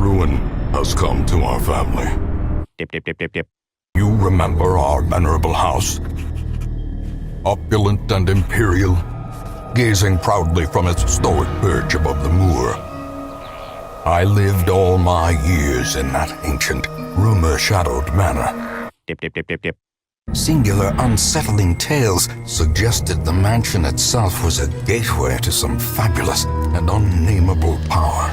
ruin has come to our family. Dip, dip, dip, dip, dip. You remember our venerable house? Opulent and imperial, gazing proudly from its stoic perch above the moor. I lived all my years in that ancient, rumor-shadowed manor. Dip, dip, dip, dip, dip. Singular, unsettling tales suggested the mansion itself was a gateway to some fabulous and unnameable power.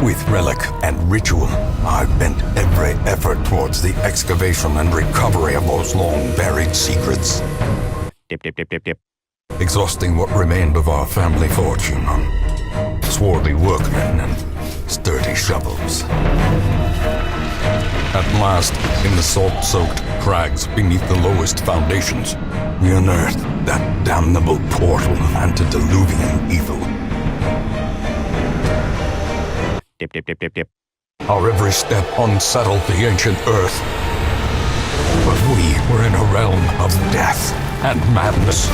With relic and ritual, I bent every effort towards the excavation and recovery of those long-buried secrets. Dip, dip, dip, dip, dip. Exhausting what remained of our family fortune on swarthy workmen and sturdy shovels. At last, in the salt-soaked crags beneath the lowest foundations, we unearthed that damnable portal antediluvian evil. Dip, dip, dip, dip, dip. Our every step unsettled the ancient earth. But we were in a realm of death and madness.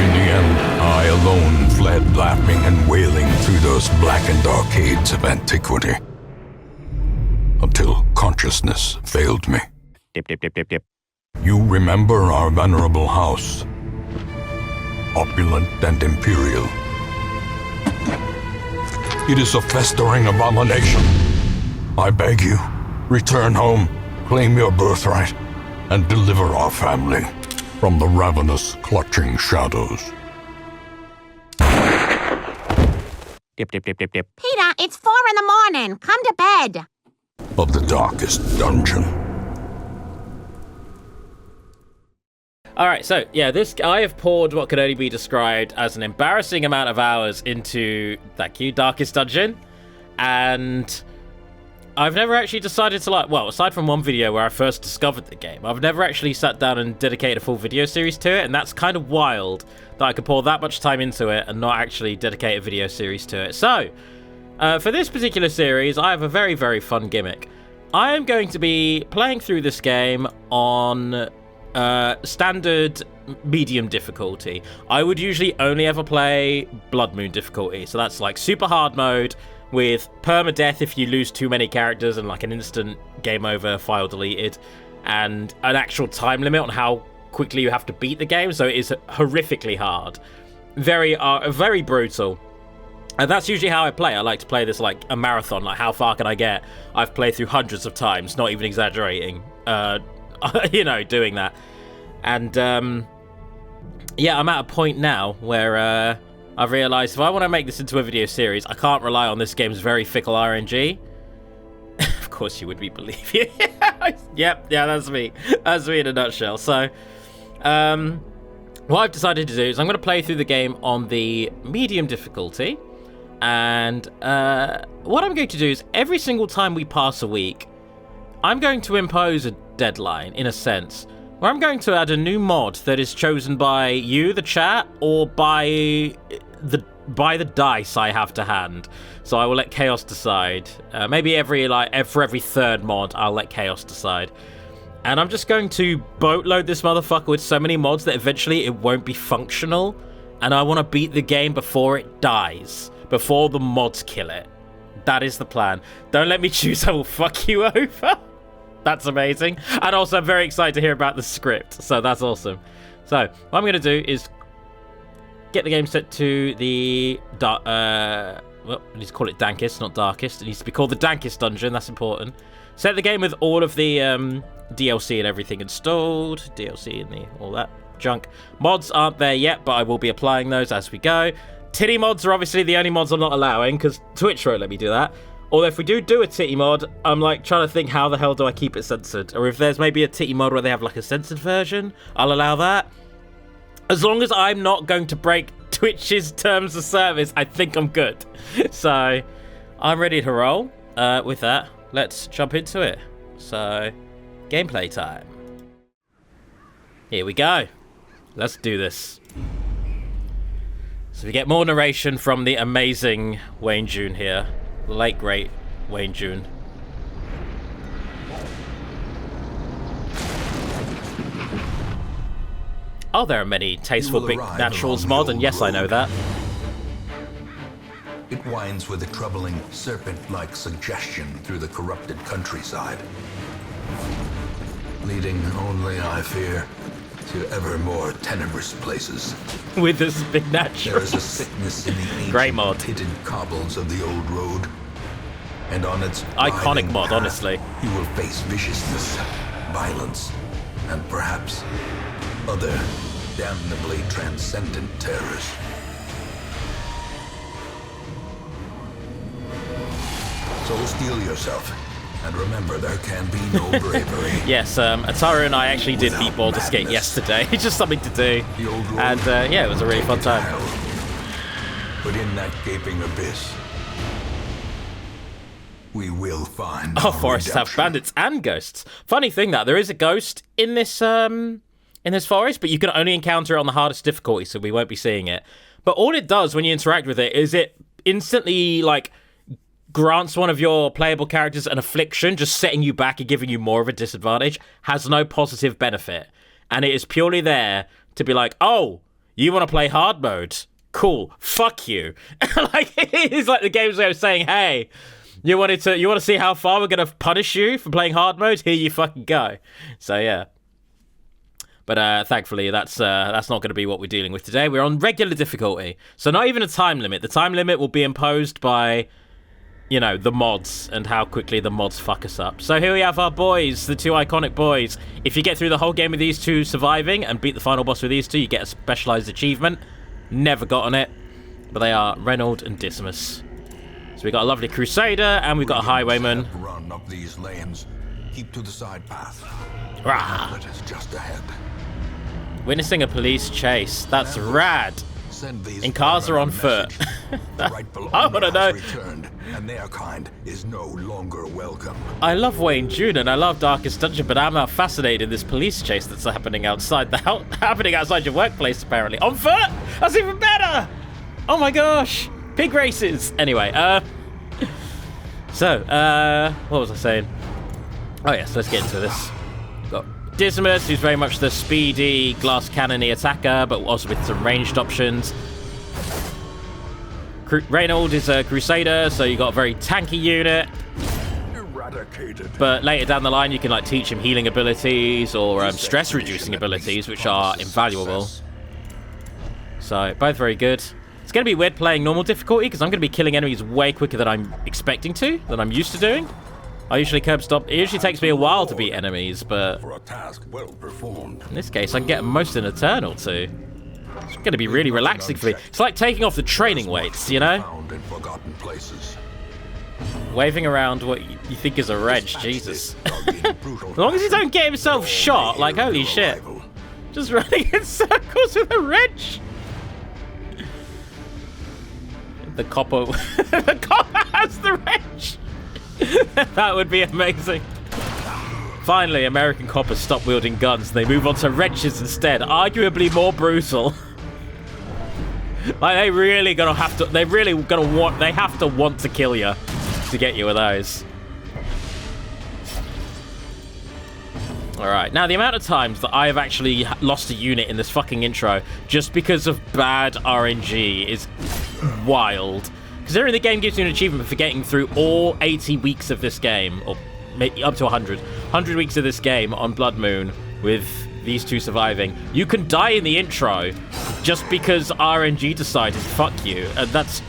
In the end, I alone fled laughing and wailing through those blackened arcades of antiquity. Until consciousness failed me. Dip, dip, dip, dip, dip. You remember our venerable house. Opulent and imperial. It is a festering abomination. I beg you, return home, claim your birthright, and deliver our family from the ravenous, clutching shadows. Dip, dip, dip, dip, dip. Peter, it's 4 in the morning. Come to bed. Of the darkest dungeon. Alright, so, yeah, I have poured what could only be described as an embarrassing amount of hours into, thank you, Darkest Dungeon. And I've never actually decided to, well, aside from one video where I first discovered the game, I've never actually sat down and dedicated a full video series to it, and that's kind of wild that I could pour that much time into it and not actually dedicate a video series to it. So, for this particular series, I have a very, very fun gimmick. I am going to be playing through this game on standard medium difficulty. I would usually only ever play Blood Moon difficulty, so that's like super hard mode with permadeath if you lose too many characters and like an instant game over, file deleted, and an actual time limit on how quickly you have to beat the game, so it is horrifically hard. Very brutal. And that's usually how I play. I like to play this like a marathon, like how far can I get? I've played through hundreds of times, not even exaggerating. You know, doing that. And yeah, I'm at a point now where I've realized if I want to make this into a video series, I can't rely on this game's very fickle RNG. Of course you would be believe you. Yep, yeah, that's me. That's me in a nutshell. So what I've decided to do is I'm going to play through the game on the medium difficulty, and what I'm going to do is every single time we pass a week, I'm going to impose a deadline, in a sense, where I'm going to add a new mod that is chosen by you, the chat, or by the dice I have to hand. So I will let Chaos decide. Maybe for every third mod, I'll let Chaos decide. And I'm just going to boatload this motherfucker with so many mods that eventually it won't be functional. And I want to beat the game before it dies, before the mods kill it. That is the plan. Don't let me choose, I will fuck you over. That's amazing. And also, I'm very excited to hear about the script. So that's awesome. So what I'm going to do is get the game set to the well, I need to call it Dankest, not Darkest. It needs to be called the Dankest Dungeon. That's important. Set the game with all of the DLC and everything installed. DLC and all that junk. Mods aren't there yet, but I will be applying those as we go. Titty mods are obviously the only mods I'm not allowing, because Twitch won't let me do that. Although if we do a titty mod, I'm like trying to think how the hell do I keep it censored? Or if there's maybe a titty mod where they have like a censored version, I'll allow that. As long as I'm not going to break Twitch's terms of service, I think I'm good. So I'm ready to roll. With that, let's jump into it. So gameplay time. Here we go. Let's do this. So we get more narration from the amazing Wayne June here. The late great Wayne June. Oh, there are many tasteful big naturals mod, and yes, I know that. It winds with a troubling, serpent-like suggestion through the corrupted countryside, leading only, I fear, to ever more tenebrous places. With this big natural. There is a sickness in the Great mod. hidden cobbles of the old road, and on its Iconic winding mod, path, honestly. you will face viciousness, violence, and perhaps other damnably transcendent terrors. So steel yourself, and remember there can be no bravery. Yes, Ataru and I actually did Without beat Baldur's Gate madness. yesterday. Just something to do. The old road And yeah, it was a really fun will take you to time. hell. But in that gaping abyss, we will find Oh, our forests have redemption. bandits and ghosts. Funny thing that there is a ghost in this forest, but you can only encounter it on the hardest difficulty, so we won't be seeing it. But all it does when you interact with it is it instantly like grants one of your playable characters an affliction, just setting you back and giving you more of a disadvantage. Has no positive benefit, and it is purely there to be like, oh, you want to play hard mode? Cool, fuck you. Like it's like the game's way of saying, hey. You want to see how far we're gonna punish you for playing hard mode? Here you fucking go. So yeah. But thankfully that's not going to be what we're dealing with today. We're on regular difficulty, so not even a time limit. The time limit will be imposed by, you know, the mods and how quickly the mods fuck us up. So here we have our boys, the two iconic boys. If you get through the whole game with these two surviving and beat the final boss with these two, you get a specialized achievement. Never got on it, but they are Reynold and Dismas. So we got a lovely Crusader, and we've got a Highwayman. Run up these lanes. Keep to the side path. Rah. That is just ahead. Witnessing a police chase. That's rad. Send these And cars are on firemen a foot. message. The rightful I owner wanna know. has returned, and their kind is no longer welcome. I love Wayne June and I love Darkest Dungeon, but I'm now fascinated in this police chase that's happening outside happening outside your workplace, apparently. On foot? That's even better! Oh my gosh! Pig races! Anyway, what was I saying? Oh yes, let's get into this. Got Dismas, who's very much the speedy, glass cannony attacker, but also with some ranged options. Reynold is a Crusader, so you got a very tanky unit. Eradicated. But later down the line, you can like teach him healing abilities or stress-reducing abilities, which are invaluable. So both very good. It's going to be weird playing normal difficulty because I'm going to be killing enemies way quicker than I'm expecting to, than I'm used to doing. I usually curb stop. It usually takes me a while to beat enemies, but For a task well performed. in this case, I can get them most in a turn or two. It's going to be really relaxing for me. It's like taking off the training weights, you know? Found in forgotten places. Waving around what you think is a wrench, Jesus. As As long as he don't get himself shot, like holy shit. Just running in circles with a wrench. The copper... the copper has the wrench! That would be amazing. Finally, American coppers stop wielding guns. They move on to wrenches instead. Arguably more brutal. Like, they really gonna have to... They really gonna want... They have to want to kill you to get you with those. Alright, now the amount of times that I have actually lost a unit in this fucking intro just because of bad RNG is wild. Considering the game gives you an achievement for getting through all 80 weeks of this game, or maybe up to 100 weeks of this game on Blood Moon with these two surviving, you can die in the intro just because RNG decided fuck you, and that's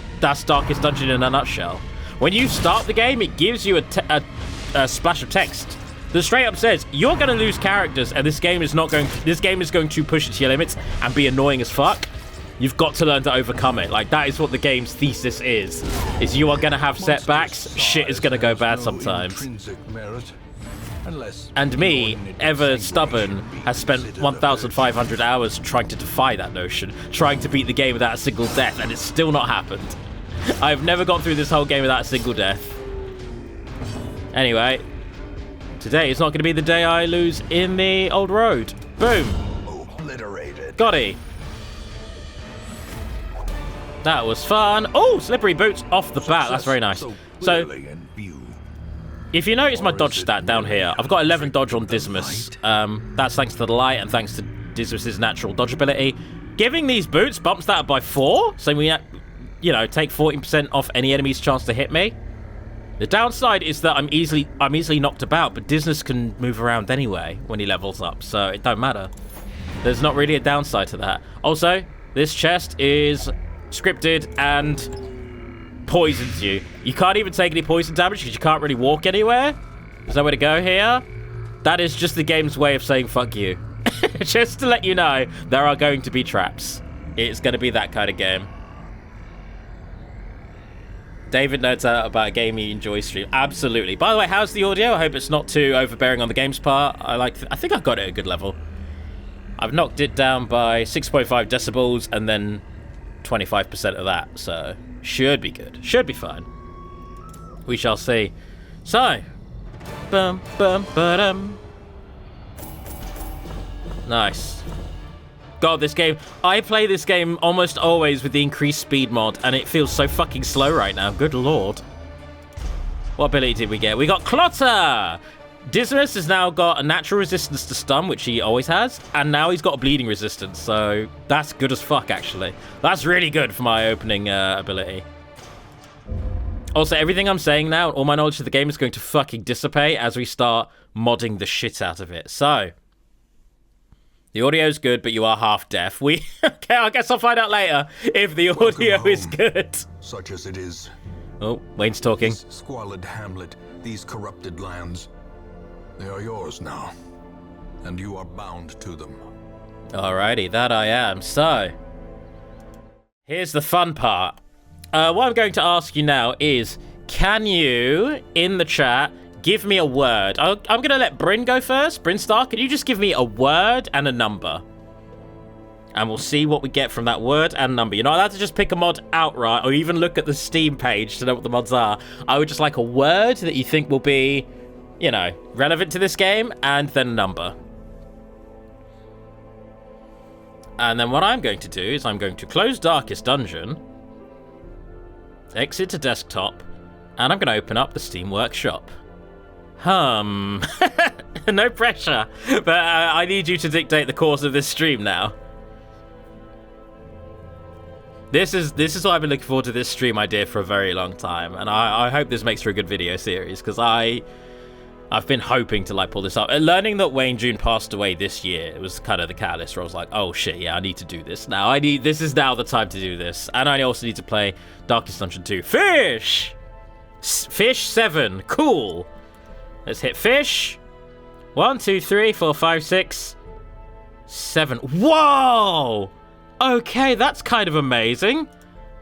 Darkest Dungeon in a nutshell. When you start the game, it gives you a splash of text that straight up says you're going to lose characters, and this game is going to push it to your limits and be annoying as fuck. You've got to learn to overcome it. Like, that is what the game's thesis is you are going to have setbacks, shit is going to go bad sometimes. And me, ever stubborn, has spent 1,500 hours trying to defy that notion, trying to beat the game without a single death, and it's still not happened. I've never got through this whole game without a single death. Anyway, today is not going to be the day I lose in the old road. Boom. Obliterated. Got he. That was fun. Oh, slippery boots off the bat. That's very nice. So, if you notice my dodge stat down here, I've got 11 dodge on Dismas. That's thanks to the light and thanks to Dismas's natural dodge ability. Giving these boots bumps that up by 4, so you know, take 14% off any enemy's chance to hit me. The downside is that I'm easily knocked about, but Disnus can move around anyway when he levels up, so it don't matter. There's not really a downside to that. Also, this chest is scripted and poisons you. You can't even take any poison damage because you can't really walk anywhere. There's nowhere to go here. That is just the game's way of saying fuck you. Just to let you know, there are going to be traps. It's going to be that kind of game. David notes out about a game he enjoys stream. Absolutely. By the way, how's the audio? I hope it's not too overbearing on the game's part. I think I got it at a good level. I've knocked it down by 6.5 decibels and then 25% of that, so should be good. Should be fine. We shall see. So, bum bum ba-dum. Nice. God, this game, I play this game almost always with the increased speed mod, and it feels so fucking slow right now. Good lord. What ability did we get? We got Clotter! Dismas has now got a natural resistance to stun, which he always has, and now he's got a bleeding resistance, so that's good as fuck, actually. That's really good for my opening ability. Also, everything I'm saying now, all my knowledge of the game is going to fucking dissipate as we start modding the shit out of it. So, the audio's good, but you are half deaf. Okay, I guess I'll find out later if the audio is good. Such as it is. Oh, Wayne's talking. This squalid hamlet, these corrupted lands, they are yours now, and you are bound to them. Alrighty, that I am. So, here's the fun part. What I'm going to ask you now is, can you, in the chat, give me a word? I'm going to let Bryn go first. Brynnstarr, can you just give me a word and a number? And we'll see what we get from that word and number. You're not allowed to just pick a mod outright or even look at the Steam page to know what the mods are. I would just like a word that you think will be, you know, relevant to this game, and then a number. And then what I'm going to do is I'm going to close Darkest Dungeon, exit to desktop, and I'm going to open up the Steam Workshop. No pressure, but I need you to dictate the course of this stream now. This is what I've been looking forward to this stream idea for a very long time, and I hope this makes for a good video series, because I've been hoping to like pull this up. Learning that Wayne June passed away this year, it was kind of the catalyst where I was like, oh shit, yeah, I need to do this now. This is now the time to do this. And I also need to play Darkest Dungeon 2. Fish! Fish 7. Cool. Let's hit fish. 1, 2, 3, 4, 5, 6, 7. Whoa! Okay, that's kind of amazing.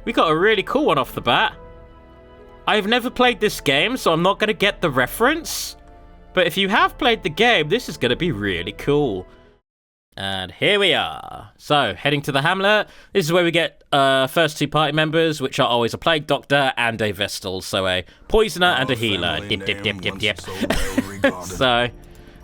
We got a really cool one off the bat. I've never played this game, so I'm not going to get the reference. But if you have played the game, this is going to be really cool. And here we are. So, heading to the Hamlet. This is where we get first 2 party members, which are always a Plague Doctor and a Vestal. So, a Poisoner and a Healer. Dip, dip, dip, dip, dip. So,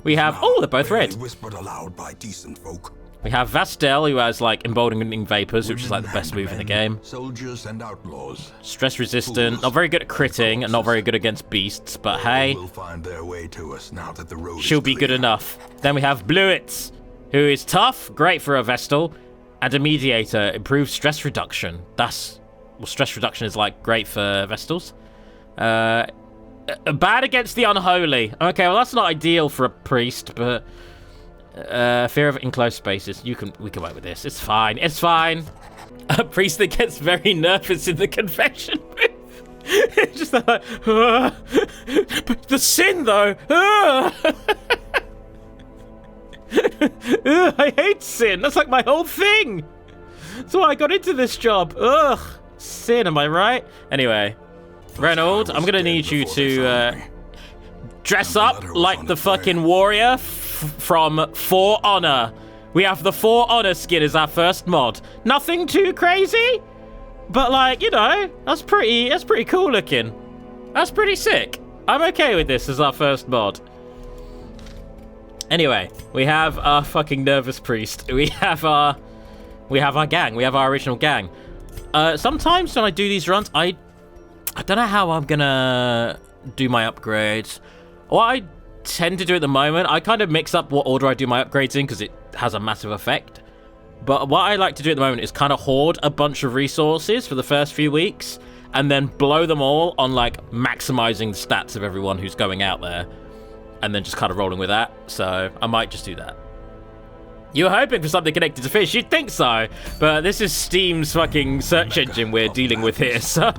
we have... Oh, they're both red. Whispered aloud by decent folk. We have Vastel, who has, like, Emboldening Vapors, which is, like, the best move in the game. Soldiers and outlaws. Stress resistant, not very good at critting, and not very good against beasts, but hey, Will find their way to us now that the road she'll is be good clear. enough. Then we have Bluets, who is tough, great for a Vestal, and a Mediator, improves stress reduction. Well, stress reduction is, like, great for Vestals. Bad against the Unholy. Okay, well, that's not ideal for a priest, but... fear of enclosed spaces. We can work with this. It's fine. It's fine. A priest that gets very nervous in the confession booth. It's just like, but the sin though. I hate sin. That's like my whole thing. That's why I got into this job. Ugh, sin. Am I right? Anyway, Reynold, I'm gonna need you to dress up like the fucking warrior from For Honor. We have the For Honor skin as our first mod. Nothing too crazy, but like, you know, that's pretty cool looking. That's pretty sick. I'm okay with this as our first mod. Anyway, we have our fucking nervous priest. We have our gang. We have our original gang. Sometimes when I do these runs, I don't know how I'm gonna do my upgrades. What I tend to do at the moment, I kind of mix up what order I do my upgrades in because it has a massive effect. But what I like to do at the moment is kind of hoard a bunch of resources for the first few weeks and then blow them all on, like, maximizing the stats of everyone who's going out there and then just kind of rolling with that. So I might just do that. You were hoping for something connected to fish. You'd think so, but this is Steam's fucking search engine we're dealing with here, so...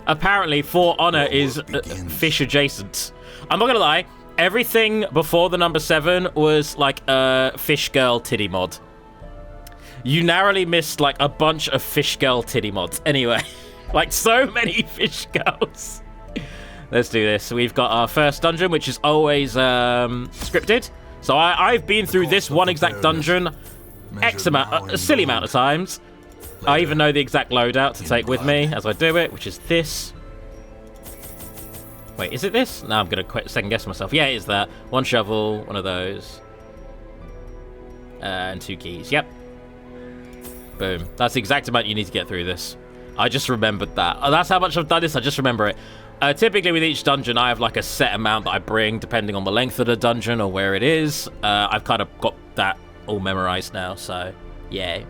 Apparently, For Honor is fish adjacent. I'm not gonna lie, everything before the number 7 was like a fish girl titty mod. You narrowly missed like a bunch of fish girl titty mods. Anyway, like so many fish girls. Let's do this. We've got our first dungeon, which is always scripted. So I've been through this one exact dungeon a silly amount of times. I even know the exact loadout to take with me as I do it, which is this. Wait, is it this? No, I'm going to second guess myself. Yeah, it is that. One shovel, one of those. And 2 keys. Yep. Boom. That's the exact amount you need to get through this. I just remembered that. Oh, that's how much I've done this. I just remember it. Typically with each dungeon, I have like a set amount that I bring depending on the length of the dungeon or where it is. I've kind of got that all memorized now, so yeah.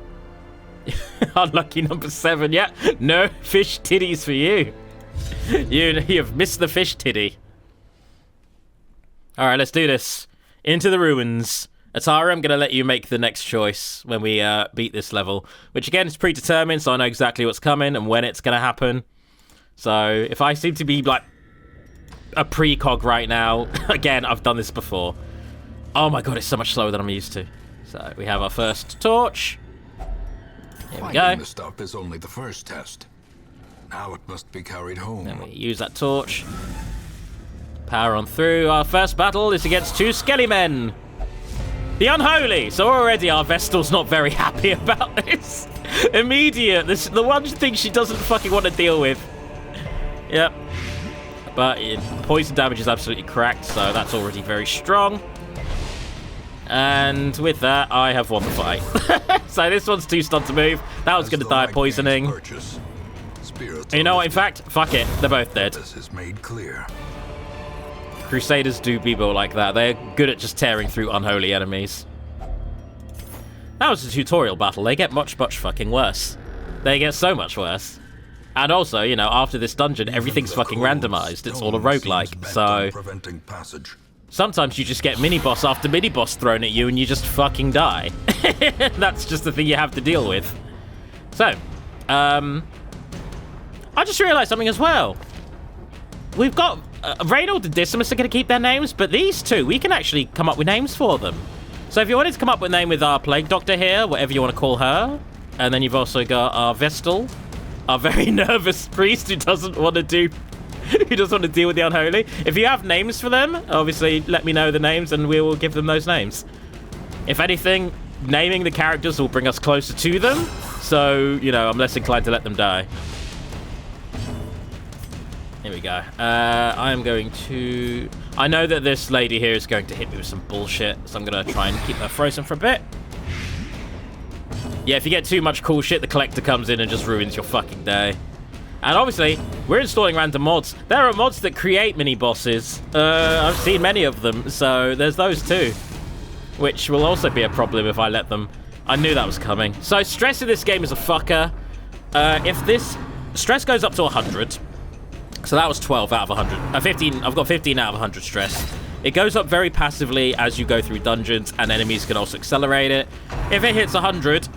Unlucky number 7. Yeah, no fish titties for you. You have missed the fish titty. All right, let's do this. Into the ruins. Atara, I'm going to let you make the next choice when we beat this level, which again is predetermined, so I know exactly what's coming and when it's going to happen. So if I seem to be like a precog right now, again, I've done this before. Oh my god, it's so much slower than I'm used to. So we have our first torch. Here we go. Finding the stuff is only the first test. Now it must be carried home. Then we use that torch. Power on through. Our first battle is against 2 skelly men. The Unholy. So already our Vestal's not very happy about this. Immediate. This is the one thing she doesn't fucking want to deal with. Yep. But poison damage is absolutely cracked, so that's already very strong. And with that, I have won the fight. So this one's too stunned to move. That one's going to die of poisoning. And you know what? In fact, fuck it. They're both dead. This is made clear. Crusaders do people like that. They're good at just tearing through unholy enemies. That was a tutorial battle. They get much, much fucking worse. They get so much worse. And also, you know, after this dungeon, everything's fucking randomized. It's all a roguelike, so... Sometimes you just get mini-boss after mini-boss thrown at you and you just fucking die. That's just the thing you have to deal with. So, I just realized something as well. We've got... Reynold and Decimus are going to keep their names, but these two, we can actually come up with names for them. So if you wanted to come up with a name with our Plague Doctor here, whatever you want to call her, and then you've also got our Vestal, our very nervous priest who doesn't want to deal with the unholy. If you have names for them, obviously let me know the names and we will give them those names. If anything, naming the characters will bring us closer to them, so, you know, I'm less inclined to let them die. Here we go. I'm going to... I know that this lady here is going to hit me with some bullshit, so I'm going to try and keep her frozen for a bit. Yeah, if you get too much cool shit, the collector comes in and just ruins your fucking day. And obviously, we're installing random mods. There are mods that create mini-bosses. I've seen many of them, so there's those too. Which will also be a problem if I let them. I knew that was coming. So stress in this game is a fucker. If this... Stress goes up to 100. So that was 12 out of 100. 15. I've got 15 out of 100 stress. It goes up very passively as you go through dungeons, and enemies can also accelerate it. If it hits 100...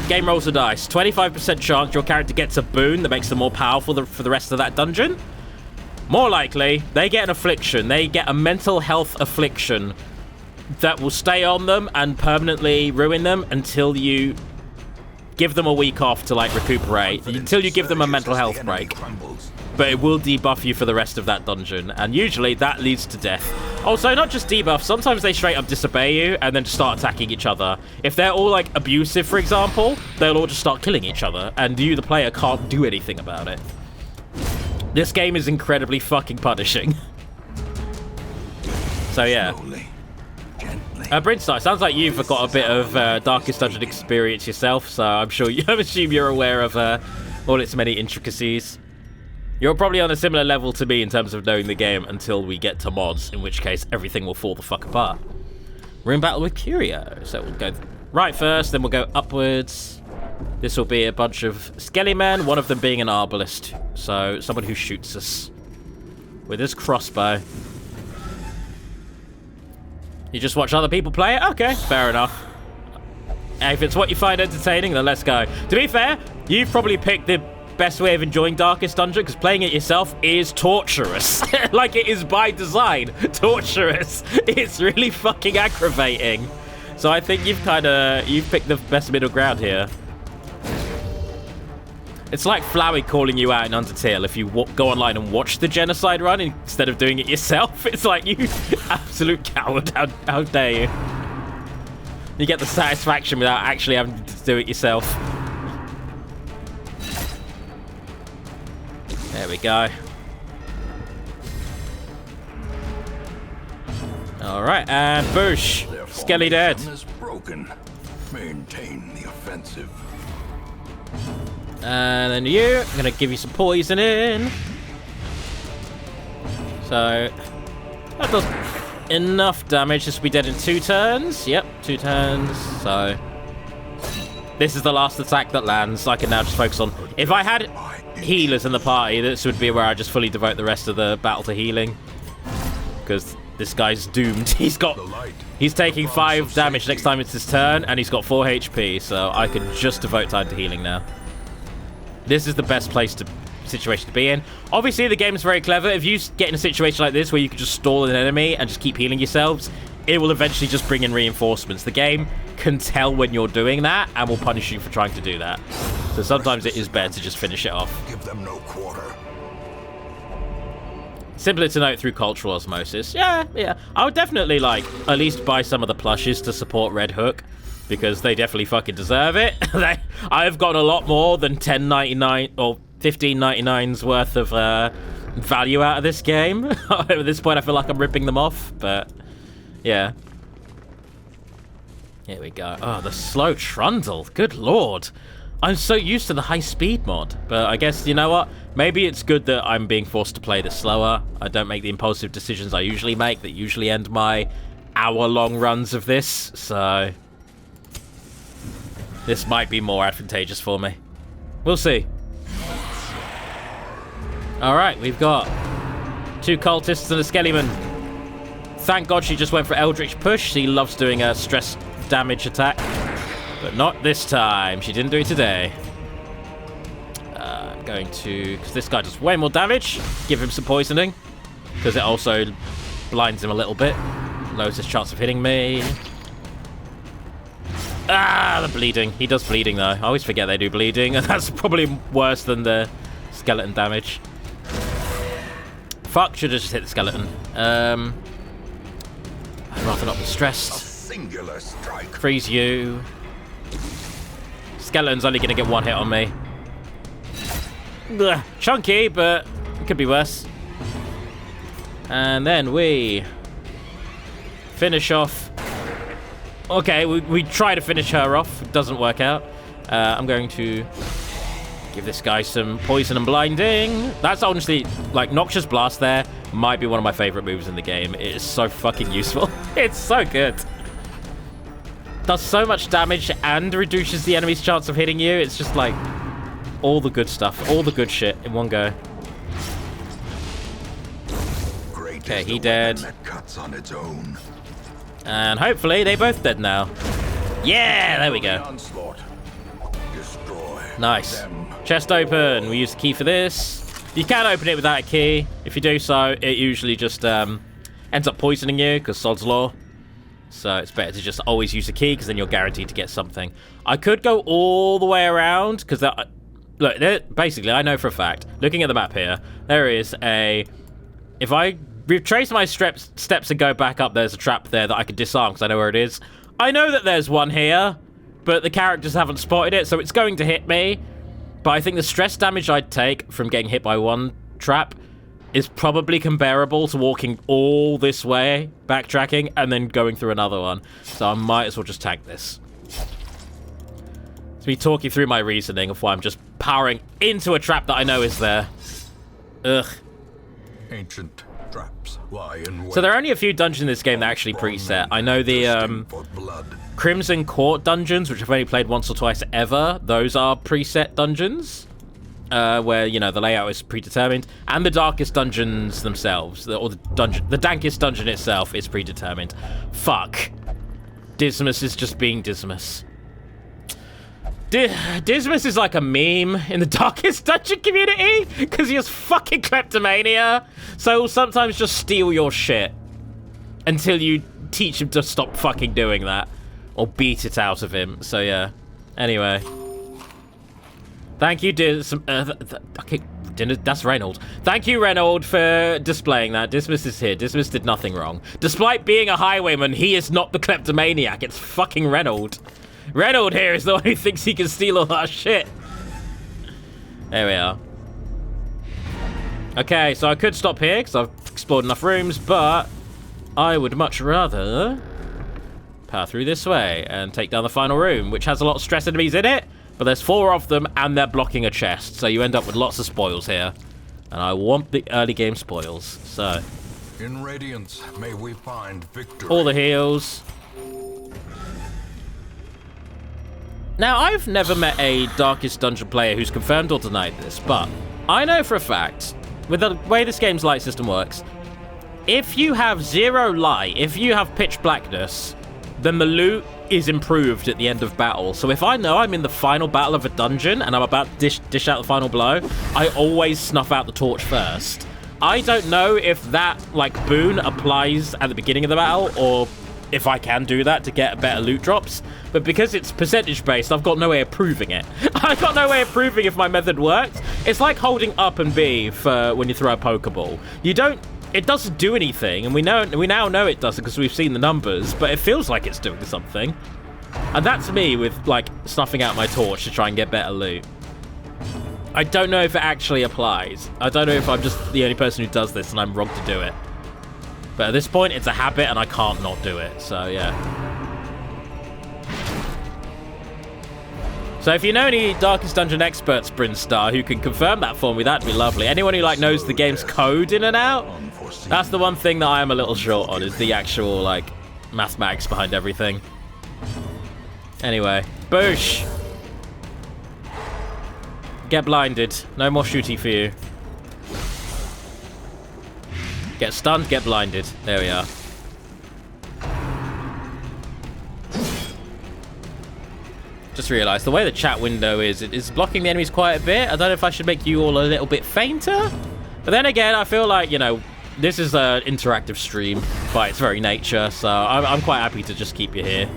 Game rolls the dice. 25% chance your character gets a boon that makes them more powerful for the rest of that dungeon. More likely, they get an affliction. They get a mental health affliction that will stay on them and permanently ruin them until you give them a week off to, like, recuperate. Until you give them a mental health break. But it will debuff you for the rest of that dungeon. And usually, that leads to death. Also, not just debuff. Sometimes they straight up disobey you and then just start attacking each other. If they're all, like, abusive, for example, they'll all just start killing each other. And you, the player, can't do anything about it. This game is incredibly fucking punishing. So, yeah. Brynnstarr, sounds like you've got a bit of Darkest Dungeon experience yourself, so I assume you're aware of all its many intricacies. You're probably on a similar level to me in terms of knowing the game until we get to mods, in which case everything will fall the fuck apart. We're in battle with Curio, so we'll go right first, then we'll go upwards. This will be a bunch of skelly men, one of them being an arbalist. So, someone who shoots us with his crossbow. You just watch other people play it? Okay, fair enough. If it's what you find entertaining, then let's go. To be fair, you've probably picked the best way of enjoying Darkest Dungeon, because playing it yourself is torturous. Like, it is by design torturous. It's really fucking aggravating. So I think you've picked the best middle ground here. It's like Flowey calling you out in Undertale if you go online and watch the genocide run instead of doing it yourself. It's like, you absolute coward, how dare you. You get the satisfaction without actually having to do it yourself. There we go. Alright, and boosh. Skelly dead. Is broken. Maintain the offensive. And then you, I'm gonna give you some poisoning. So that does enough damage. This will be dead in 2 turns. Yep, 2 turns. So this is the last attack that lands. I can now just focus on. If I had healers in the party, this would be where I just fully devote the rest of the battle to healing. Because this guy's doomed. He's taking 5 damage next time it's his turn, and he's got 4 HP. So I can just devote time to healing now. This is the best situation to be in. Obviously, the game is very clever. If you get in a situation like this where you can just stall an enemy and just keep healing yourselves, it will eventually just bring in reinforcements. The game can tell when you're doing that and will punish you for trying to do that. So sometimes it is better to just finish it off. Give them no quarter. Simpler to note through cultural osmosis. Yeah. I would definitely, like, at least buy some of the plushes to support Red Hook, because they definitely fucking deserve it. I've got a lot more than $10.99 or $15.99's worth of value out of this game. At this point, I feel like I'm ripping them off, but yeah. Here we go. Oh, the slow trundle. Good lord. I'm so used to the high speed mod, but I guess, you know what? Maybe it's good that I'm being forced to play this slower. I don't make the impulsive decisions I usually make that usually end my hour-long runs of this, so this might be more advantageous for me. We'll see. Alright, we've got 2 cultists and a skellyman. Thank God she just went for Eldritch Push. She loves doing a stress damage attack. But not this time. She didn't do it today. I'm going to, because this guy does way more damage, give him some poisoning. Because it also blinds him a little bit. Lowers his chance of hitting me. Ah, the bleeding. He does bleeding, though. I always forget they do bleeding, and that's probably worse than the skeleton damage. Fuck, should have just hit the skeleton. I'd rather not be stressed. Singular strike. Freeze you. Skeleton's only going to get 1 hit on me. Ugh, chunky, but it could be worse. And then we finish off. Okay, we try to finish her off. It doesn't work out. I'm going to give this guy some poison and blinding. That's honestly, like, Noxious Blast there might be one of my favorite moves in the game. It is so fucking useful. It's so good. Does so much damage and reduces the enemy's chance of hitting you. It's just like all the good stuff, all the good shit in one go. Okay, he dead. That cuts on its own. And hopefully they both dead now. Yeah, there we go. Destroy Nice. them. Chest open. We use the key for this. You can open it without a key. If you do so, it usually just ends up poisoning you, because sod's law. So it's better to just always use a key, because then you're guaranteed to get something. I could go all the way around, because look, basically, I know for a fact, looking at the map here, there is a... If I retrace my steps and go back up, there's a trap there that I could disarm, because I know where it is. I know that there's one here, but the characters haven't spotted it, so it's going to hit me. But I think the stress damage I'd take from getting hit by one trap is probably comparable to walking all this way, backtracking, and then going through another one. So I might as well just tank this. It's me talking through my reasoning of why I'm just powering into a trap that I know is there. Ugh. Ancient traps lie in wait. So there are only a few dungeons in this game that actually preset. I know the Crimson Court dungeons, which I've only played once or twice ever, those are preset dungeons, where, you know, the layout is predetermined, and the Darkest dungeons themselves, the Dankest dungeon itself is predetermined. Fuck. Dismas is just being Dismas. Dismas is like a meme in the Darkest dungeon community, because he has fucking kleptomania, so he'll sometimes just steal your shit until you teach him to stop fucking doing that. Or beat it out of him. So, yeah. Anyway. Thank you, okay, that's Reynold. Thank you, Reynold, for displaying that. Dismas is here. Dismas did nothing wrong. Despite being a highwayman, he is not the kleptomaniac. It's fucking Reynold. Reynold here is the one who thinks he can steal all that shit. There we are. Okay, so I could stop here, because I've explored enough rooms, but I would much rather power through this way and take down the final room, which has a lot of stress enemies in it, but there's 4 of them and they're blocking a chest, so you end up with lots of spoils here, and I want the early game spoils. So in Radiance may we find victory. All the heals. Now, I've never met a Darkest Dungeon player who's confirmed or denied this, but I know for a fact, with the way this game's light system works, if you have 0 light, if you have pitch blackness, then the loot is improved at the end of battle. So if I know I'm in the final battle of a dungeon and I'm about to dish out the final blow, I always snuff out the torch first. I don't know if that, like, boon applies at the beginning of the battle, or if I can do that to get better loot drops. But because it's percentage-based, I've got no way of proving it. I've got no way of proving if my method works. It's like holding up and B for when you throw a Pokeball. It doesn't do anything, and we now know it doesn't because we've seen the numbers, but it feels like it's doing something. And that's me with, like, snuffing out my torch to try and get better loot. I don't know if it actually applies. I don't know if I'm just the only person who does this and I'm wrong to do it. But at this point, it's a habit and I can't not do it, so yeah. So if you know any Darkest Dungeon experts, Brynnstarr, who can confirm that for me, that'd be lovely. Anyone who, like, knows the game's code in and out, that's the one thing that I am a little short on, is the actual, like, mathematics behind everything. Anyway, boosh! Get blinded. No more shooty for you. Get stunned, get blinded. There we are. Just realised the way the chat window is, it is blocking the enemies quite a bit. I don't know if I should make you all a little bit fainter. But then again, I feel like, you know, this is an interactive stream by its very nature, so I'm quite happy to just keep you here.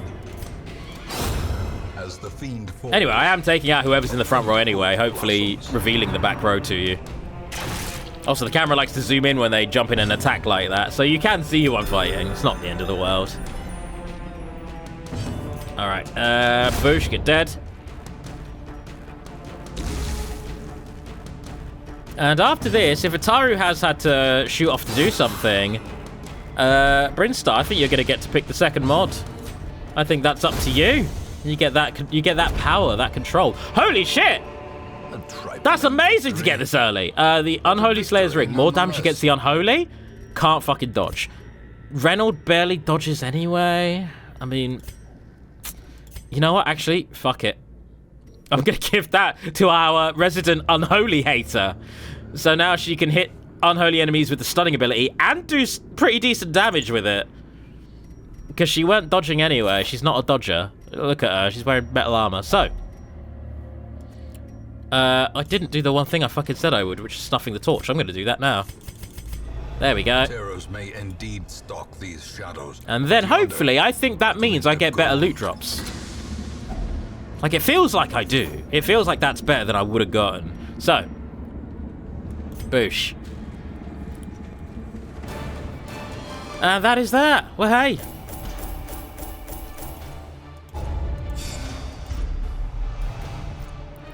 As the fiend falls. Anyway, I am taking out whoever's in the front row anyway, hopefully revealing the back row to you. Also, the camera likes to zoom in when they jump in and attack like that, so you can see who I'm fighting. It's not the end of the world. Alright, Boosh, get dead. And after this, if Ataru has had to shoot off to do something, Brynnstarr, I think you're going to get to pick the second mod. I think that's up to you. You get that power, that control. Holy shit! That's amazing to get this early. The Unholy Slayer's Ring. More damage against the Unholy? Can't fucking dodge. Reynold barely dodges anyway. I mean, you know what? Actually, fuck it. I'm going to give that to our resident Unholy hater. So now she can hit Unholy enemies with the stunning ability and do pretty decent damage with it. Because she weren't dodging anyway. She's not a dodger. Look at her. She's wearing metal armor. So, I didn't do the one thing I fucking said I would, which is snuffing the torch. I'm going to do that now. There we go. Terrors may indeed stalk these shadows. And then hopefully, I think that means I get better loot drops. Like, it feels like I do. It feels like that's better than I would have gotten. So, boosh. And that is that. Well, hey.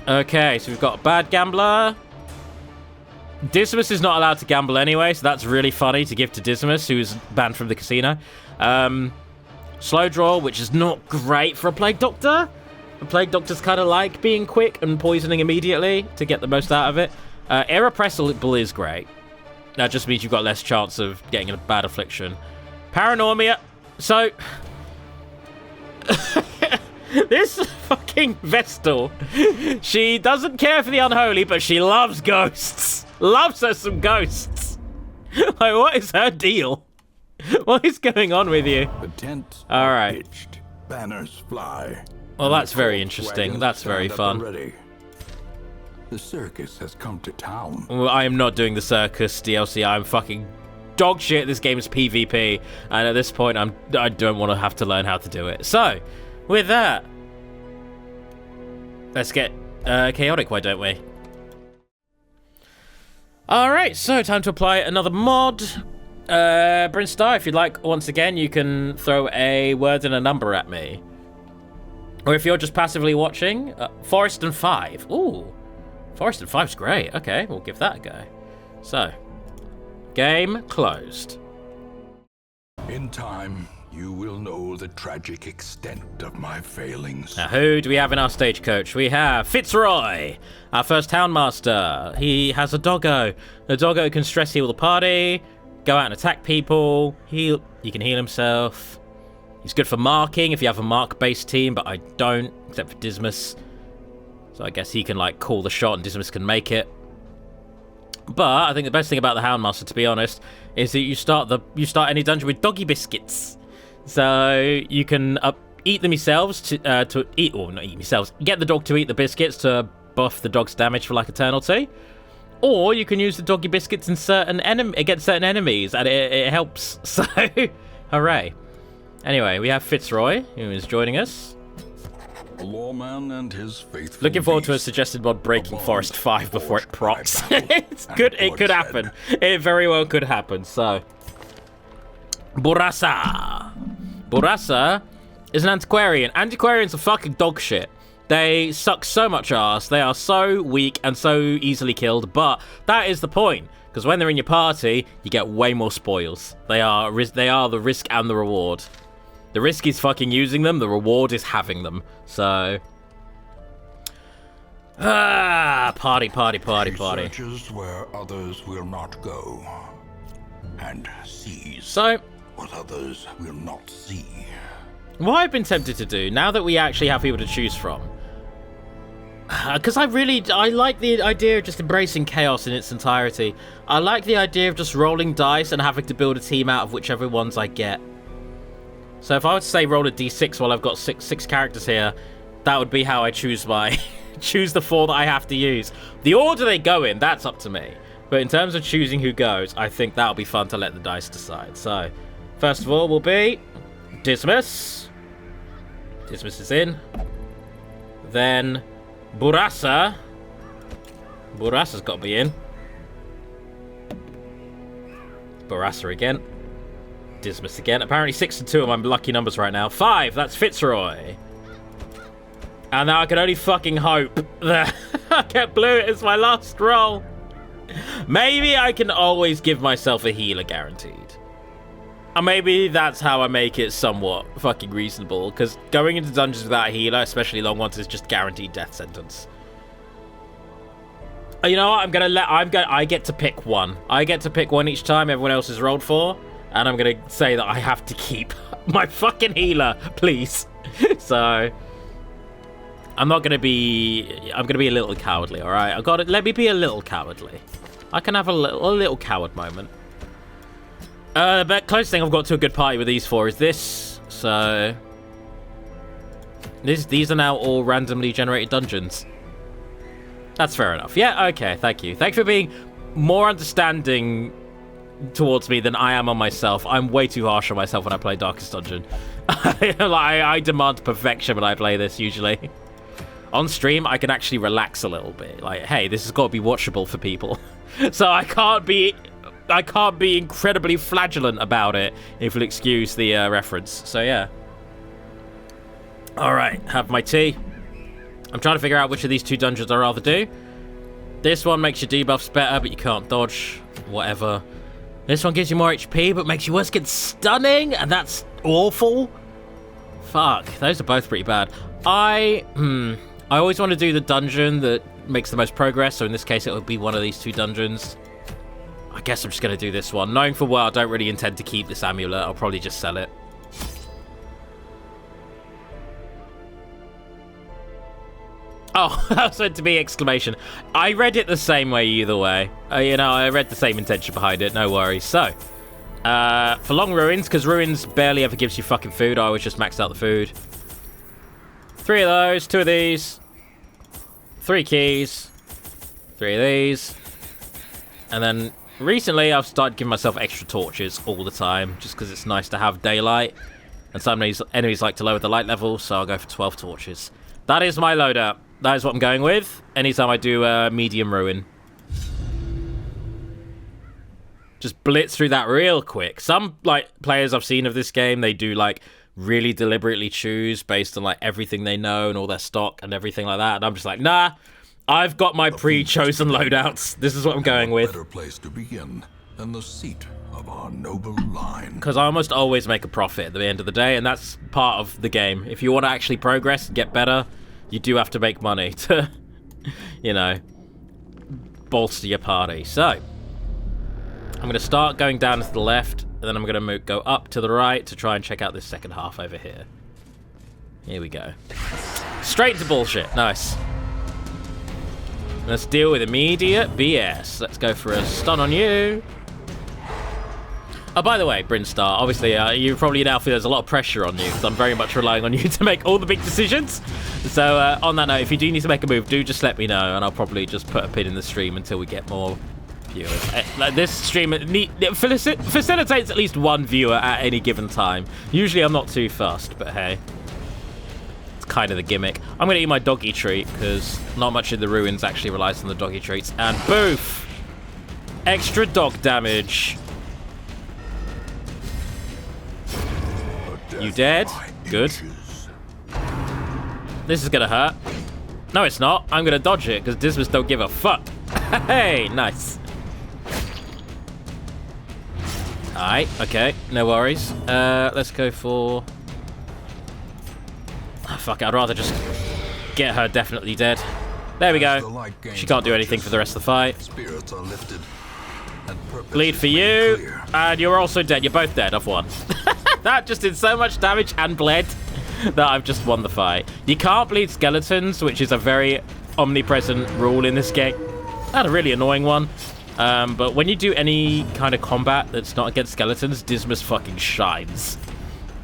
Okay, so we've got a bad gambler. Dismas is not allowed to gamble anyway, so that's really funny to give to Dismas, who's banned from the casino. Slow draw, which is not great for a Plague Doctor. A Plague Doctor's kind of like being quick and poisoning immediately to get the most out of it. Irrepressible is great. That just means you've got less chance of getting a bad affliction. Paranormia. So, This fucking Vestal, she doesn't care for the unholy, but she loves ghosts. Loves her some ghosts. Like, what is her deal? What is going on with you? The tents All are right. pitched, banners fly. Well, and that's the very coach interesting. wagons That's very stand up fun. already. The circus has come to town. Well, I am not doing the circus DLC. I'm fucking dog shit. This game is PvP, and at this point, I don't want to have to learn how to do it. So, with that, let's get chaotic. Why don't we? All right. So, time to apply another mod. Brynnstarr, if you'd like, once again, you can throw a word and a number at me. Or if you're just passively watching, Forest and 5. Ooh, Forest and 5's great. Okay, we'll give that a go. So, game closed. In time, you will know the tragic extent of my failings. Now, who do we have in our stagecoach? We have Fitzroy, our first townmaster. He has a doggo. The doggo can stress heal the party, go out and attack people, he can heal himself. He's good for marking if you have a mark-based team, but I don't, except for Dismas. So I guess he can, like, call the shot and Dismas can make it. But I think the best thing about the Houndmaster, to be honest, is that you start any dungeon with doggy biscuits. So you can eat them yourselves not eat yourselves. Get the dog to eat the biscuits to buff the dog's damage for like eternity. Or you can use the doggy biscuits in against certain enemies, and it helps. So, hooray. Anyway, we have Fitzroy, who is joining us. A lawman and his faithful Looking forward to a beast. suggested mod breaking A Forest bond 5 before it forged by procs. battle It's and good. It could bloodshed. happen. It very well could happen. So, Burasa. Burasa is an antiquarian. Antiquarians are fucking dog shit. They suck so much ass. They are so weak and so easily killed. But that is the point, because when they're in your party, you get way more spoils. They are the risk and the reward. The risk is fucking using them. The reward is having them. So, party. She searches where others will not go, and sees So, what others will not see. what I've been tempted to do, now that we actually have people to choose from, because I like the idea of just embracing chaos in its entirety. I like the idea of just rolling dice and having to build a team out of whichever ones I get. So if I were to say roll a d6 while I've got six characters here, that would be how I choose my choose the 4 that I have to use. The order they go in, that's up to me. But in terms of choosing who goes, I think that'll be fun to let the dice decide. So, first of all will be Dismas. Dismas is in. Then Burasa. Burasa's got to be in. Burasa again. Dismas again. Apparently 6 and 2 are my lucky numbers right now. 5, that's Fitzroy. And now I can only fucking hope that I get blue as my last roll. Maybe I can always give myself a healer guaranteed. And maybe that's how I make it somewhat fucking reasonable, because going into dungeons without a healer, especially long ones, is just guaranteed death sentence. You know what? I get to pick one. I get to pick one each time everyone else has rolled for, and I'm gonna say that I have to keep my fucking healer, please. So I'm gonna be a little cowardly, all right? Let me be a little cowardly. I can have a little coward moment. The closest thing I've got to a good party with these 4 is this. So these are now all randomly generated dungeons. That's fair enough. Yeah, okay, thank you. Thank you for being more understanding towards me than I am on myself. I'm way too harsh on myself when I play Darkest Dungeon. I demand perfection when I play this, usually. On stream, I can actually relax a little bit. Like, hey, this has got to be watchable for people. So I can't be incredibly flagellant about it, if you'll excuse the reference. So yeah. Alright, have my tea. I'm trying to figure out which of these 2 dungeons I'd rather do. This one makes your debuffs better, but you can't dodge. Whatever. This one gives you more HP, but makes your worst get stunning, and that's awful. Fuck, those are both pretty bad. I always want to do the dungeon that makes the most progress, so in this case it would be one of these 2 dungeons. I guess I'm just going to do this one. Knowing for well I don't really intend to keep this amulet, I'll probably just sell it. Oh, that was meant to be exclamation. I read it the same way either way. I read the same intention behind it. No worries. So, for long ruins, because ruins barely ever gives you fucking food, I always just max out the food. 3 of those, 2 of these, 3 keys, 3 of these, and then recently I've started giving myself extra torches all the time, just because it's nice to have daylight, and some enemies like to lower the light level, so I'll go for 12 torches. That is my loadout. That is what I'm going with anytime I do a medium ruin. Just blitz through that real quick. Some players I've seen of this game, they do really deliberately choose based on everything they know and all their stock and everything like that. And I'm just like, nah, I've got my pre-chosen loadouts. This is what I'm going with. Better place to begin than the seat of our noble line. Because I almost always make a profit at the end of the day, and that's part of the game. If you want to actually progress and get better, you do have to make money to, bolster your party. So, I'm going to start going down to the left, and then I'm going to go up to the right to try and check out this second half over here. Here we go. Straight to bullshit. Nice. Let's deal with immediate BS. Let's go for a stun on you. Oh, by the way, Brynnstarr, obviously, you probably now feel there's a lot of pressure on you, because I'm very much relying on you to make all the big decisions. So, on that note, if you do need to make a move, do just let me know, and I'll probably just put a pin in the stream until we get more viewers. This stream facilitates at least 1 viewer at any given time. Usually I'm not too fast, but hey. It's kind of the gimmick. I'm going to eat my doggy treat, because not much in the ruins actually relies on the doggy treats. And boof! Extra dog damage. You dead? Good. This is gonna hurt. No, it's not. I'm gonna dodge it, because Dismas don't give a fuck. Hey, nice. Alright, okay. No worries. Let's go for... Oh, fuck it. I'd rather just get her definitely dead. There we go. She can't do anything for the rest of the fight. Spirits are lifted. Bleed for you. And you're also dead. You're both dead. I've won. That just did so much damage and bled that I've just won the fight. You can't bleed skeletons, which is a very omnipresent rule in this game. That's a really annoying one. But when you do any kind of combat that's not against skeletons, Dismas fucking shines.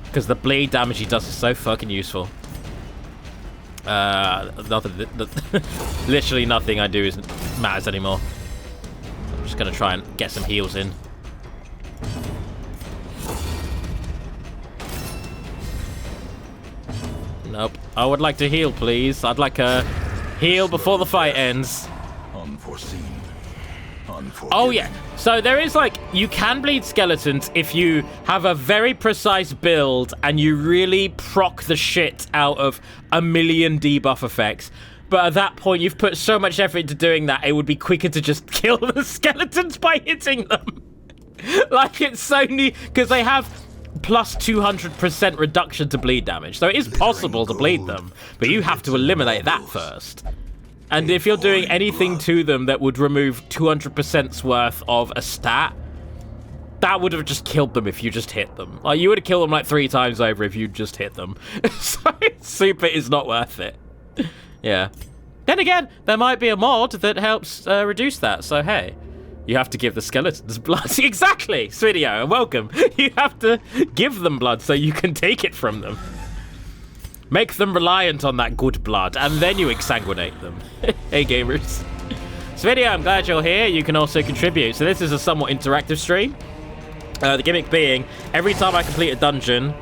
Because the bleed damage he does is so fucking useful. Literally nothing I do matters anymore. I'm just going to try and get some heals in. Nope. I would like to heal, please. I'd like a heal before the fight ends. Unforeseen. Oh, yeah. So there is, you can bleed skeletons if you have a very precise build and you really proc the shit out of a million debuff effects. But at that point, you've put so much effort into doing that, it would be quicker to just kill the skeletons by hitting them. It's so neat, because they have plus 200% reduction to bleed damage. So it is possible to bleed them, but you have to eliminate that first. And if you're doing anything to them that would remove 200%'s worth of a stat, that would have just killed them if you just hit them. You would have killed them 3 times over if you just hit them. So super is not worth it. Yeah. Then again, there might be a mod that helps reduce that, so hey. You have to give the skeletons blood. Exactly, Swidio, welcome. You have to give them blood so you can take it from them. Make them reliant on that good blood, and then you exsanguinate them. Hey, gamers. Swidio, I'm glad you're here. You can also contribute. So this is a somewhat interactive stream. The gimmick being, every time I complete a dungeon,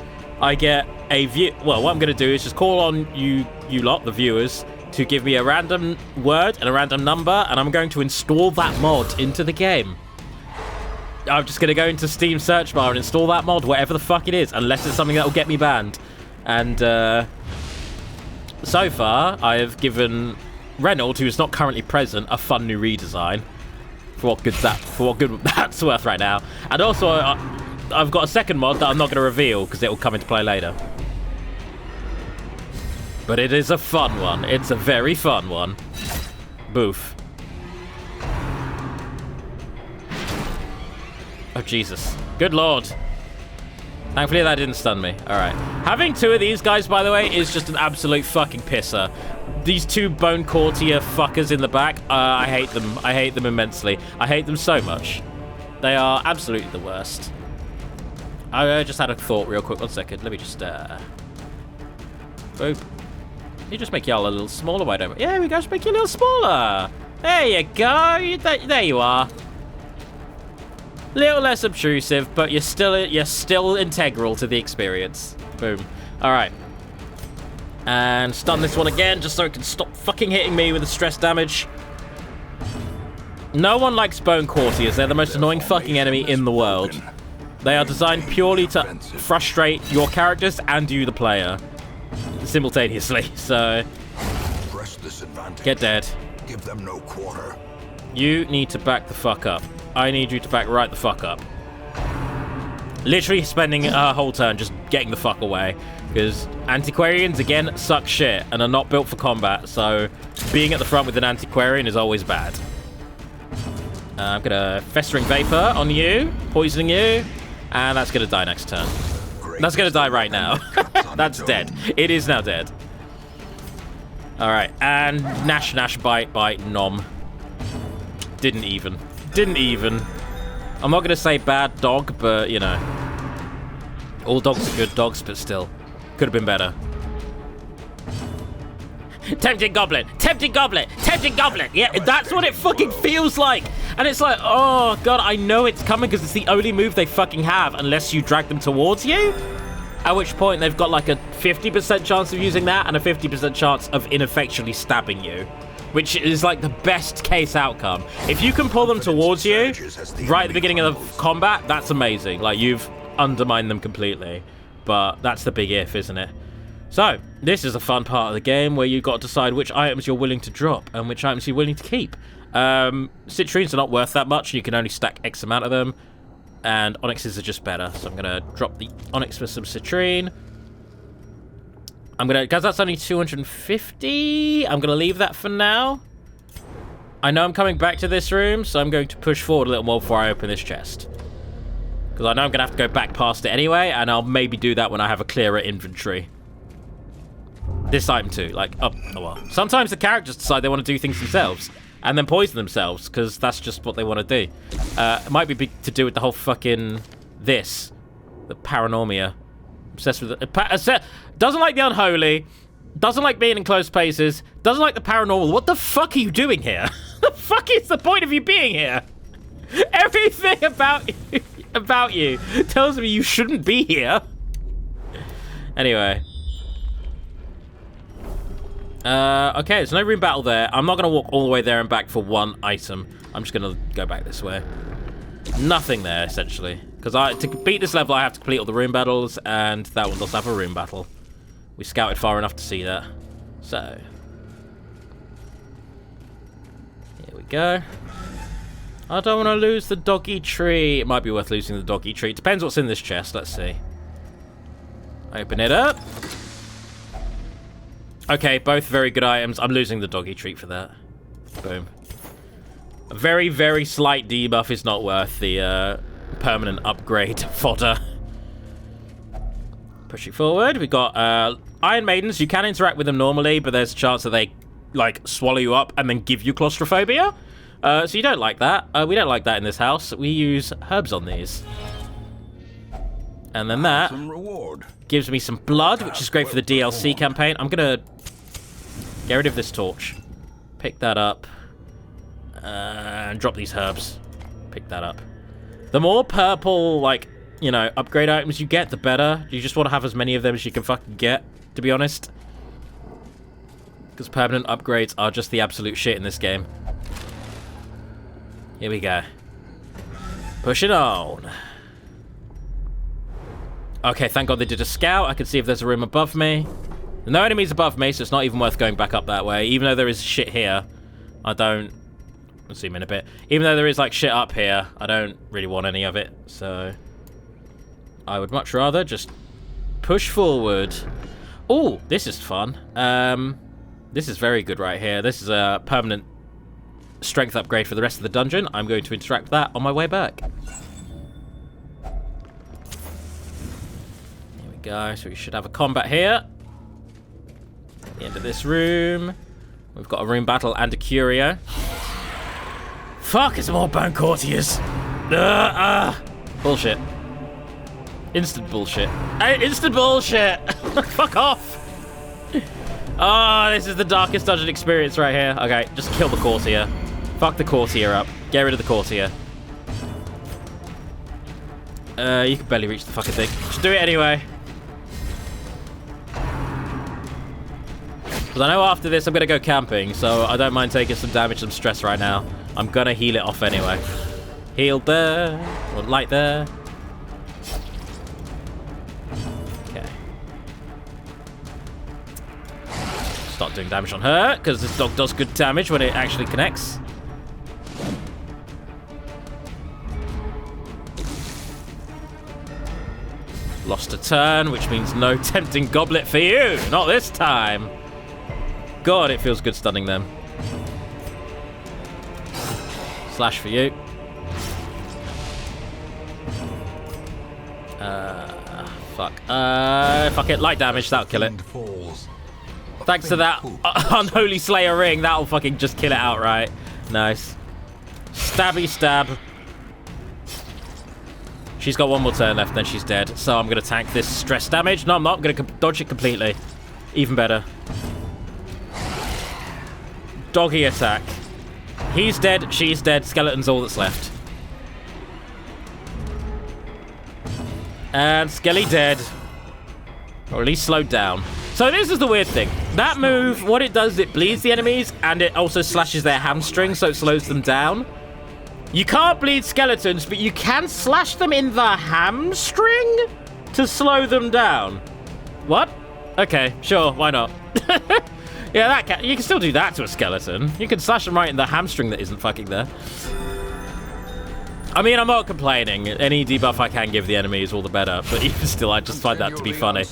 I get a view. Well, what I'm going to do is just call on you lot, the viewers, to give me a random word and a random number, and I'm going to install that mod into the game. I'm just going to go into Steam search bar and install that mod, whatever the fuck it is, unless it's something that will get me banned. And so far, I have given Reynolds, who is not currently present, a fun new redesign. For what good that's worth right now. And also, I've got a second mod that I'm not going to reveal because it will come into play later. But it is a fun one. It's a very fun one. Boof. Oh, Jesus. Good lord. Thankfully, that didn't stun me. All right. Having 2 of these guys, by the way, is just an absolute fucking pisser. these two bone courtier fuckers in the back, I hate them. I hate them immensely. I hate them so much. They are absolutely the worst. I just had a thought real quick. 1 second. Let me just, boop. You just make y'all a little smaller, why don't we? Yeah, we go. Just make you a little smaller. There you go. There you are. Little less obtrusive, but you're still integral to the experience. Boom. All right. And stun this one again, just so it can stop fucking hitting me with the stress damage. No one likes bone courtiers. They're the most annoying fucking enemy in the world. They are designed purely to frustrate your characters and you, the player, simultaneously. So, get dead. Give them no quarter. You need to back the fuck up. I need you to back right the fuck up. Literally spending a whole turn just getting the fuck away. Because antiquarians, again, suck shit and are not built for combat. So being at the front with an antiquarian is always bad. I'm going to Festering Vapor on you, poisoning you, and that's going to die next turn. That's going to die right now. That's dead. It is now dead. All right, and Nash, bite, nom. Didn't even. I'm not going to say bad dog, but, you know. All dogs are good dogs, but still. Could have been better. Tempting Goblet! Yeah, that's what it fucking feels like! And it's like, oh, God, I know it's coming because it's the only move they fucking have unless you drag them towards you. At which point they've got like a 50% chance of using that and a 50% chance of ineffectually stabbing you. Which is like the best case outcome. If you can pull them towards you right at the beginning of the combat, that's amazing. Like, you've undermined them completely. But that's the big if, isn't it? So, this is a fun part of the game where you've got to decide which items you're willing to drop and which items you're willing to keep. Citrines are not worth that much. You can only stack X amount of them. And onyxes are just better. So I'm going to drop the onyx for some citrine. Because that's only 250, I'm going to leave that for now. I know I'm coming back to this room, so I'm going to push forward a little more before I open this chest. Because I know I'm going to have to go back past it anyway, and I'll maybe do that when I have a clearer inventory. This item too, like, oh well. Sometimes the characters decide they want to do things themselves, and then poison themselves, because that's just what they want to do. It might be to do with the whole fucking, the paranormia. Obsessed with it. Doesn't like the unholy, doesn't like being in close spaces, doesn't like the paranormal. What the fuck are you doing here? The fuck is the point of you being here? Everything about you tells me you shouldn't be here. Anyway. Okay, there's no room battle there. I'm not going to walk all the way there and back for one item. I'm just going to go back this way. Nothing there, essentially. Because to beat this level, I have to complete all the room battles, and that one does have a room battle. We scouted far enough to see that. So. Here we go. I don't want to lose the doggy tree. It might be worth losing the doggy tree. It depends what's in this chest. Let's see. Open it up. Okay, both very good items. I'm losing the doggy treat for that. Boom. A very, very slight debuff is not worth the permanent upgrade fodder. Pushing forward, we've got Iron Maidens. You can interact with them normally, but there's a chance that they, like, swallow you up and then give you claustrophobia. So you don't like that. We don't like that in this house. We use herbs on these. And then that gives me some blood, which is great for the DLC campaign. I'm going to get rid of this torch. Pick that up. And drop these herbs. Pick that up. The more purple, like, you know, upgrade items you get, the better. You just want to have as many of them as you can fucking get, to be honest. Because permanent upgrades are just the absolute shit in this game. Here we go. Pushing on. Okay, thank God they did a scout. I can see if there's a room above me. No enemies above me, so it's not even worth going back up that way. Even though there is shit here, I don't... I'll zoom in a bit. Even though there is, like, shit up here, I don't really want any of it. So I would much rather just push forward. Oh, this is fun. This is very good right here. This is a permanent strength upgrade for the rest of the dungeon. I'm going to interact with that on my way back. Here we go. So we should have a combat here. At the end of this room. We've got a room battle and a curio. Fuck, it's more bone courtiers. Bullshit. Instant bullshit. Instant bullshit! Fuck off! Oh, this is the darkest dungeon experience right here. Okay, just kill the courtier. Fuck the courtier up. Get rid of the courtier. You can barely reach the fucking thing. Just do it anyway. Because I know after this I'm going to go camping, so I don't mind taking some damage, some stress right now. I'm going to heal it off anyway. Heal there. Or light there. Okay. Start doing damage on her, because this dog does good damage when it actually connects. Lost a turn, which means no tempting goblet for you. Not this time. God, it feels good stunning them. Slash for you. Fuck. Fuck it. Light damage. That'll kill it. Thanks to that Unholy Slayer ring, that'll fucking just kill it outright. Nice. Stabby stab. She's got one more turn left, then she's dead. So I'm going to tank this stress damage. No, I'm not. I'm going to dodge it completely. Even better. Doggy attack. He's dead. She's dead. Skeleton's all that's left. And Skelly dead. Or at least slowed down. So this is the weird thing. That move, what it does, it bleeds the enemies, and it also slashes their hamstring, so it slows them down. You can't bleed skeletons, but you can slash them in the hamstring to slow them down. What? Okay, sure, why not? Yeah, you can still do that to a skeleton. You can slash them right in the hamstring that isn't fucking there. I mean, I'm not complaining. Any debuff I can give the enemies, all the better. But even still, I just find that to be funny.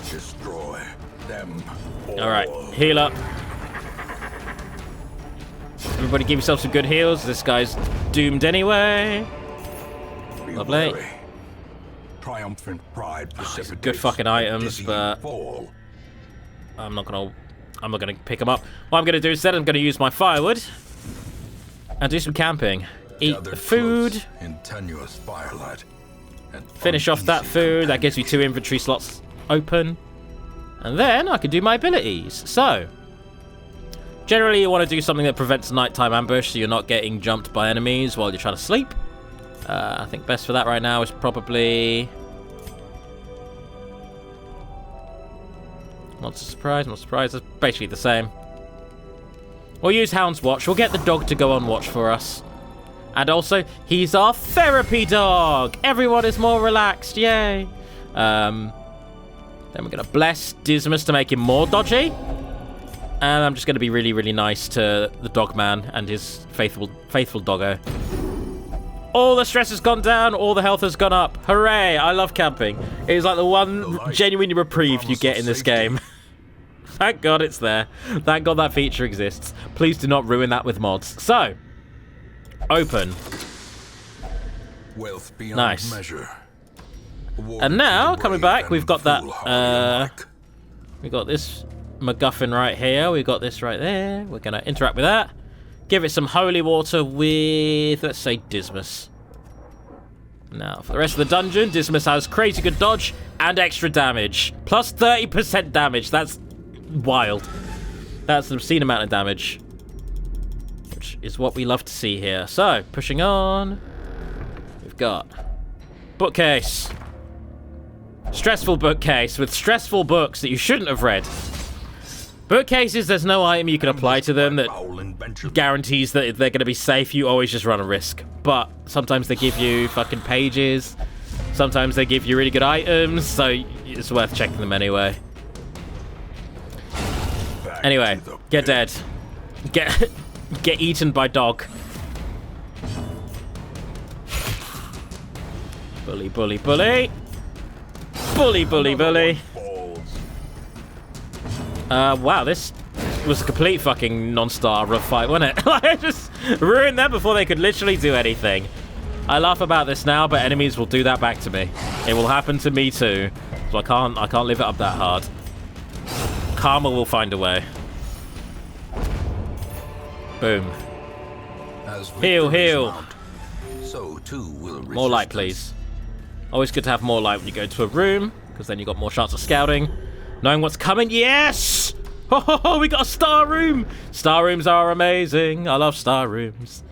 Destroy them all. All right, heal up. Everybody give yourself some good heals. This guy's doomed anyway. Lovely. Triumphant pride precipitates Good fucking items, but fall. I'm not gonna pick them up. What I'm gonna do instead, I'm gonna use my firewood and do some camping. Eat the Gathered food. close in tenuous firelight, and Finish off that uneasy food. That gives you 2 inventory slots open. And then I can do my abilities. So, generally you want to do something that prevents nighttime ambush so you're not getting jumped by enemies while you're trying to sleep. I think best for that right now is probably... Not surprised, it's basically the same. We'll use Hound's Watch. We'll get the dog to go on watch for us. And also, he's our therapy dog. Everyone is more relaxed. Yay. Then we're going to bless Dismas to make him more dodgy. And I'm just going to be really, really nice to the dog man and his faithful doggo. All the stress has gone down. All the health has gone up. Hooray. I love camping. It is like the one genuine reprieve you get in this game. Thank God it's there. Thank God that feature exists. Please do not ruin that with mods. So, open. Wealth beyond Nice. measure. And now, coming back, we've got that, we've got this MacGuffin right here. We've got this right there. We're going to interact with that. Give it some holy water with, let's say, Dismas. Now, for the rest of the dungeon, Dismas has crazy good dodge and extra damage. Plus 30% damage. That's wild. That's an obscene amount of damage. Which is what we love to see here. So, pushing on. We've got bookcase. Stressful bookcase with stressful books that you shouldn't have read. Bookcases, there's no item you can apply to them that guarantees that they're going to be safe. You always just run a risk. But sometimes they give you fucking pages. Sometimes they give you really good items, so it's worth checking them anyway. Anyway, get dead. Get eaten by dog. Bully, bully, bully. Bully, bully, bully. Wow, this was a complete fucking non-star rough fight, wasn't it? I just ruined them before they could literally do anything. I laugh about this now, but enemies will do that back to me. It will happen to me too. So I can't live it up that hard. Karma will find a way. Boom. As Heal, victories heal. mount, so too will More light, resistance. please. Always good to have more light when you go into a room, because then you got more chance of scouting. Knowing what's coming. Yes! Ho ho ho, we got a star room! Star rooms are amazing. I love star rooms.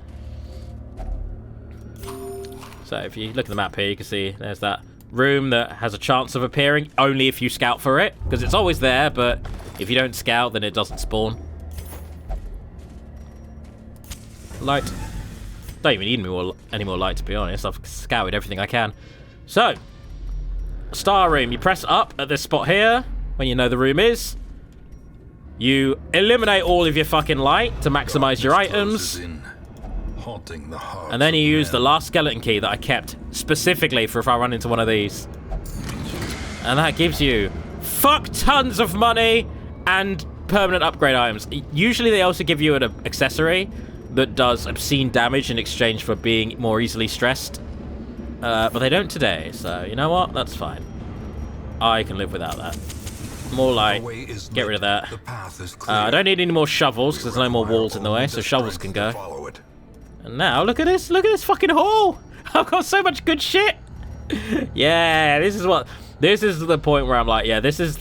So if you look at the map here, you can see there's that room that has a chance of appearing only if you scout for it, because it's always there, but if you don't scout, then it doesn't spawn. Light. Don't even need any more light, to be honest. I've scouted everything I can. So, star room. You press up at this spot here when you know the room is. You eliminate all of your fucking light to maximize your items. In, haunting the hearts And then you of use the men. last skeleton key that I kept specifically for if I run into one of these. And that gives you fuck tons of money and permanent upgrade items. Usually they also give you an accessory that does obscene damage in exchange for being more easily stressed. But they don't today, so you know what? That's fine. I can live without that. More light. The way is Get lit. rid of that. The path is clear. I don't need any more shovels because there's no more walls in the way, so shovels can go. Follow it. And now, look at this fucking haul! I've got so much good shit! Yeah, this is the point where I'm like, yeah, this is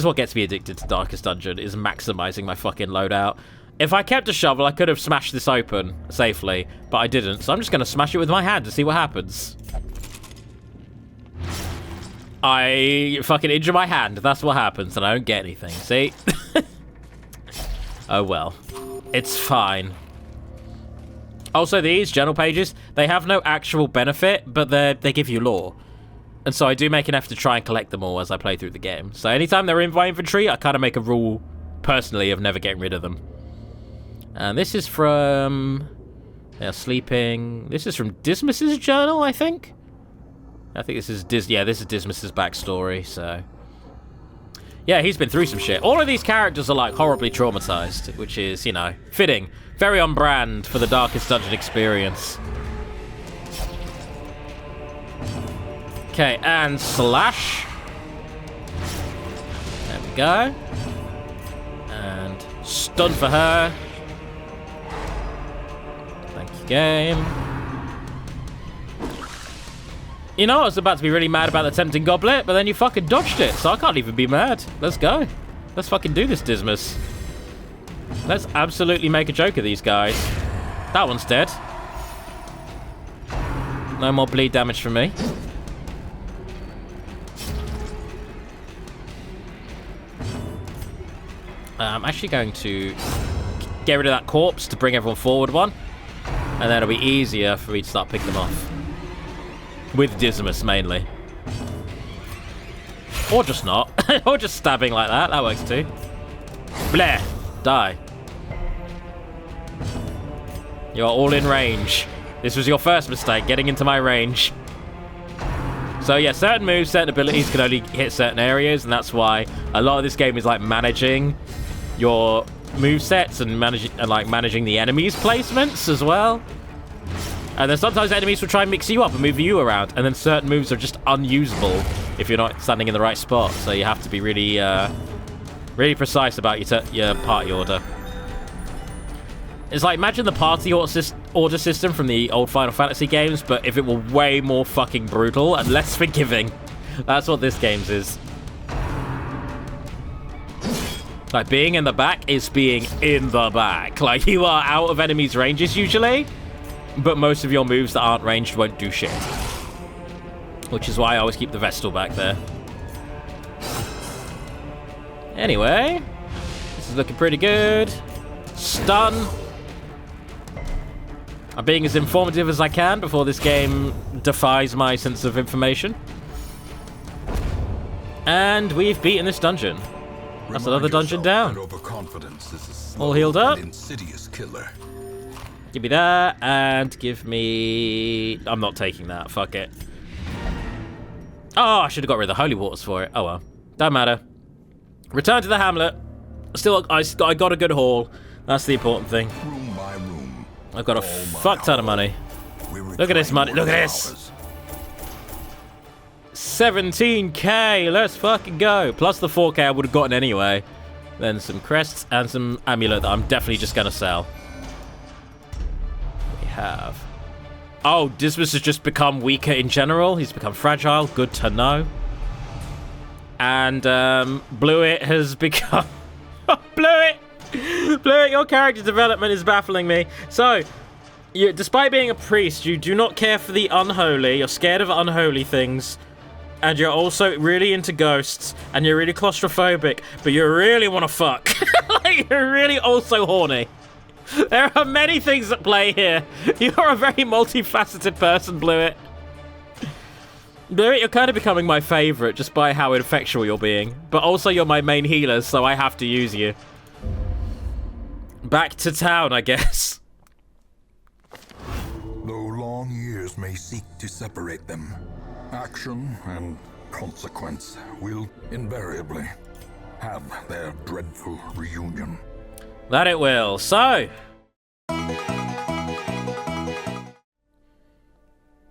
what gets me addicted to Darkest Dungeon, is maximizing my fucking loadout. If I kept a shovel, I could have smashed this open safely, but I didn't, so I'm just gonna smash it with my hand to see what happens. I fucking injure my hand, that's what happens, and I don't get anything, see? Oh well. It's fine. Also, these journal pages, they have no actual benefit, but they give you lore. And so I do make an effort to try and collect them all as I play through the game. So anytime they're in my inventory, I kind of make a rule, personally, of never getting rid of them. And this is from... They're sleeping... This is from Dismas's journal, I think? I think this is this is Dismas's backstory, so... Yeah, he's been through some shit. All of these characters are, like, horribly traumatized, which is, you know, fitting. Very on brand for the Darkest Dungeon experience. Okay, and slash. There we go. And stun for her. Thank you, game. You know, I was about to be really mad about the Tempting Goblet, but then you fucking dodged it, so I can't even be mad. Let's go. Let's fucking do this, Dismas. Let's absolutely make a joke of these guys. That one's dead. No more bleed damage from me. I'm actually going to get rid of that corpse to bring everyone forward one. And then it'll be easier for me to start picking them off. With Dismas, mainly. Or just not. Or just stabbing like that. That works too. Bleh. Die. You're all in range. This was your first mistake, getting into my range. So yeah, certain moves, certain abilities can only hit certain areas, and that's why a lot of this game is like managing your movesets and managing the enemies' placements as well. And then sometimes enemies will try and mix you up and move you around, and then certain moves are just unusable if you're not standing in the right spot. So you have to be really, really precise about your party order. It's like, imagine the party order system from the old Final Fantasy games, but if it were way more fucking brutal and less forgiving. That's what this game's is. Like, being in the back is being in the back. Like, you are out of enemies' ranges usually, but most of your moves that aren't ranged won't do shit. Which is why I always keep the Vestal back there. Anyway, this is looking pretty good. Stun. I'm being as informative as I can before this game defies my sense of information. And we've beaten this dungeon. That's another dungeon down. Overconfidence is a slow All healed up. and insidious killer. Give me that, and give me... I'm not taking that, fuck it. Oh, I should have got rid of the holy waters for it. Oh well, don't matter. Return to the hamlet. Still, I got a good haul. That's the important thing. Room by room. I've got a fuck ton of money. Look at this money, look at this! 17k, let's fucking go. Plus the 4k I would have gotten anyway. Then some crests and some amulet that I'm definitely just going to sell. We have... Oh, Dismas has just become weaker in general. He's become fragile. Good to know. And Blueit has become... Blueit! Blueit, your character development is baffling me. So, despite being a priest, you do not care for the unholy. You're scared of unholy things. And you're also really into ghosts. And you're really claustrophobic. But you really want to fuck. Like, you're really also horny. There are many things at play here. You're a very multifaceted person, Blueit. Blueit, you're kind of becoming my favorite just by how effectual you're being. But also you're my main healer, so I have to use you. Back to town, I guess. Though long years may seek to separate them, action and consequence will invariably have their dreadful reunion. That it will. So...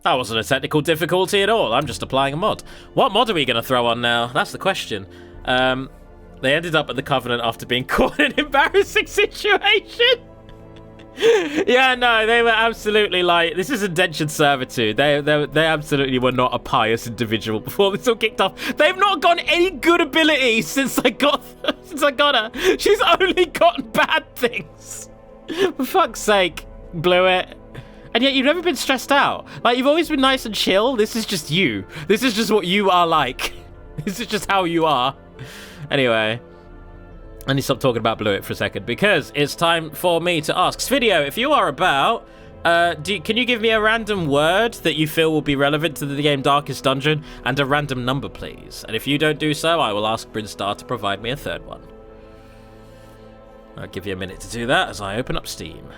That wasn't a technical difficulty at all. I'm just applying a mod. What mod are we going to throw on now? That's the question. They ended up at the Covenant after being caught in an embarrassing situation. Yeah, no, they were absolutely like... This is indentured servitude. They absolutely were not a pious individual before this all kicked off. They've not gotten any good abilities since I got her. She's only gotten bad things. For fuck's sake, Blueit. And yet you've never been stressed out. Like, you've always been nice and chill. This is just you. This is just what you are like. This is just how you are. Anyway, I need to stop talking about Blueit for a second because it's time for me to ask Svidio, if you are about, can you give me a random word that you feel will be relevant to the game Darkest Dungeon and a random number, please? And if you don't do so, I will ask Brynnstarr to provide me a third one. I'll give you a minute to do that as I open up Steam.